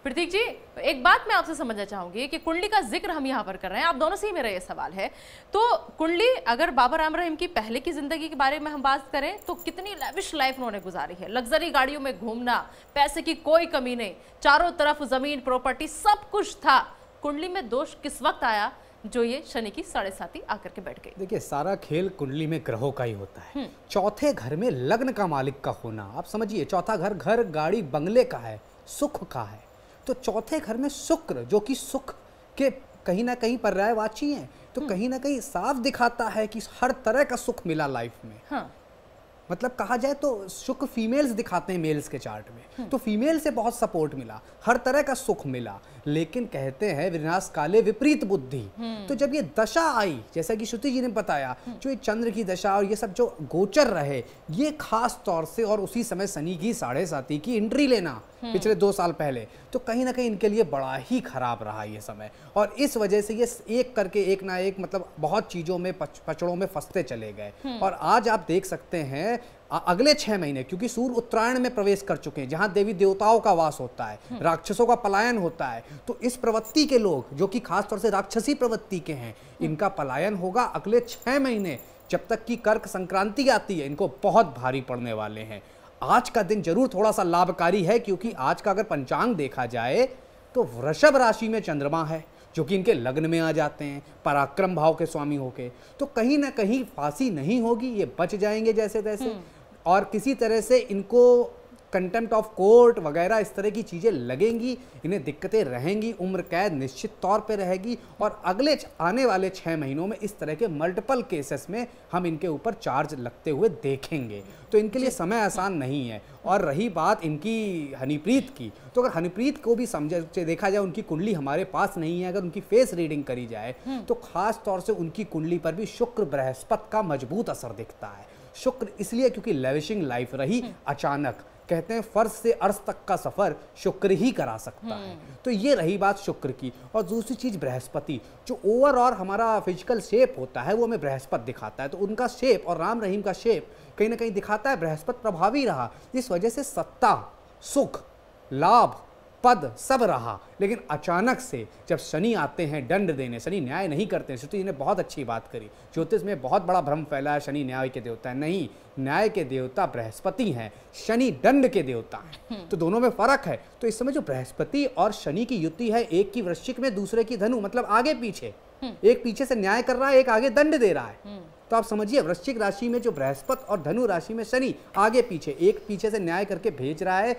प्रतीक जी, एक बात मैं आपसे समझना चाहूंगी कि कुंडली का जिक्र हम यहाँ पर कर रहे हैं, आप दोनों से ही मेरा ये सवाल है। तो कुंडली, अगर बाबा राम रहीम की पहले की जिंदगी के बारे में हम बात करें तो कितनी लैविश लाइफ उन्होंने गुजारी है, लग्जरी गाड़ियों में घूमना, पैसे की कोई कमी नहीं, चारों तरफ जमीन प्रॉपर्टी सब कुछ था। कुंडली में दोष किस वक्त आया जो ये शनि की 7.5 आकर के बैठ गई? देखिए, सारा खेल कुंडली में ग्रहों का ही होता है। चौथे घर में लग्न का मालिक का होना, आप समझिए, चौथा घर घर गाड़ी बंगले का है, सुख का है। तो चौथे घर में शुक्र, जो कि सुख के कहीं ना कहीं पर्यायवाची है, तो कहीं ना कहीं साफ दिखाता है कि हर तरह का सुख मिला लाइफ में। हाँ। मतलब कहा जाए तो शुक्र फीमेल्स दिखाते हैं मेल्स के चार्ट में, तो फीमेल से बहुत सपोर्ट मिला, हर तरह का सुख मिला। लेकिन कहते हैं विनाश काले विपरीत बुद्धि। तो जब ये दशा आई, जैसा कि श्रुति जी ने बताया, जो ये चंद्र की दशा और ये सब जो गोचर रहे, ये खास तौर से, और उसी समय शनि की 7.5 की एंट्री लेना पिछले 2 साल पहले, तो कहीं ना कहीं इनके लिए बड़ा ही खराब रहा ये समय। और इस वजह से ये एक करके एक ना एक, मतलब बहुत चीजों में पचड़ों में फंसते चले गए। और आज आप देख सकते हैं अगले 6 महीने, क्योंकि सूर्य उत्तरायण में प्रवेश कर चुके हैं, जहां देवी देवताओं का वास होता है, राक्षसों का पलायन होता है, तो इस प्रवृत्ति के लोग जो कि खास तौर से राक्षसी प्रवृत्ति के हैं, इनका पलायन होगा अगले 6 महीने, जब तक कि कर्क संक्रांति आती है। इनको बहुत भारी पड़ने वाले हैं। आज का दिन जरूर थोड़ा सा लाभकारी है, क्योंकि आज का अगर पंचांग देखा जाए तो वृषभ राशि में चंद्रमा है, जो कि इनके लग्न में आ जाते हैं पराक्रम भाव के स्वामी होके, तो कहीं ना कहीं फांसी नहीं होगी, ये बच जाएंगे जैसे तैसे। और किसी तरह से इनको कंटेम्प्ट ऑफ कोर्ट वगैरह इस तरह की चीज़ें लगेंगी, इन्हें दिक्कतें रहेंगी, उम्र कैद निश्चित तौर पे रहेगी। और अगले आने वाले 6 महीनों में इस तरह के मल्टीपल केसेस में हम इनके ऊपर चार्ज लगते हुए देखेंगे। तो इनके लिए समय आसान नहीं है। और रही बात इनकी हनीप्रीत की, तो अगर हनीप्रीत को भी देखा जाए, उनकी कुंडली हमारे पास नहीं है, अगर उनकी फेस रीडिंग करी जाए तो खास तौर से उनकी कुंडली पर भी शुक्र बृहस्पति का मजबूत असर दिखता है। शुक्र इसलिए क्योंकि लेविशिंग लाइफ रही, अचानक कहते हैं फर्श से अर्श तक का सफर शुक्र ही करा सकता है। तो ये रही बात शुक्र की। और दूसरी चीज बृहस्पति, जो ओवरऑल हमारा फिजिकल शेप होता है वो हमें बृहस्पति दिखाता है, तो उनका शेप और राम रहीम का शेप कहीं ना कहीं दिखाता है बृहस्पति प्रभावी रहा। इस वजह से सत्ता, सुख, लाभ, पद सब रहा। लेकिन अचानक से जब शनि आते हैं दंड देने, शनि न्याय नहीं करते हैं। श्रुति जी ने बहुत अच्छी बात करी, ज्योतिष में बहुत बड़ा भ्रम फैला है, शनि न्याय के देवता है। नहीं, न्याय के देवता बृहस्पति हैं, शनि दंड के देवता हैं, तो दोनों में फर्क है। तो इस समय जो बृहस्पति और शनि की युति है, एक की वृश्चिक में दूसरे की धनु, मतलब आगे पीछे, एक पीछे से न्याय कर रहा है, एक आगे दंड दे रहा है। तो आप समझिए, वृश्चिक राशि में जो बृहस्पति और धनु राशि में शनि आगे पीछे, एक पीछे से न्याय करके भेज रहा है,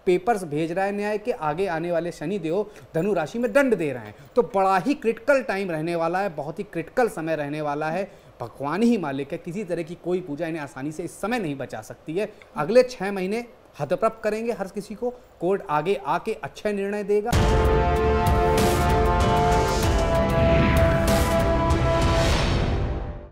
पेपर्स भेज रहा है न्याय के, आगे आने वाले शनि देव धनु राशि में दंड दे रहे हैं। तो बड़ा ही क्रिटिकल टाइम रहने वाला है, बहुत ही क्रिटिकल समय रहने वाला है। भगवान ही मालिक है, किसी तरह की कोई पूजा इन्हें आसानी से इस समय नहीं बचा सकती है। अगले 6 महीने हतप्रभ करेंगे हर किसी को, कोर्ट आगे आके अच्छा निर्णय देगा।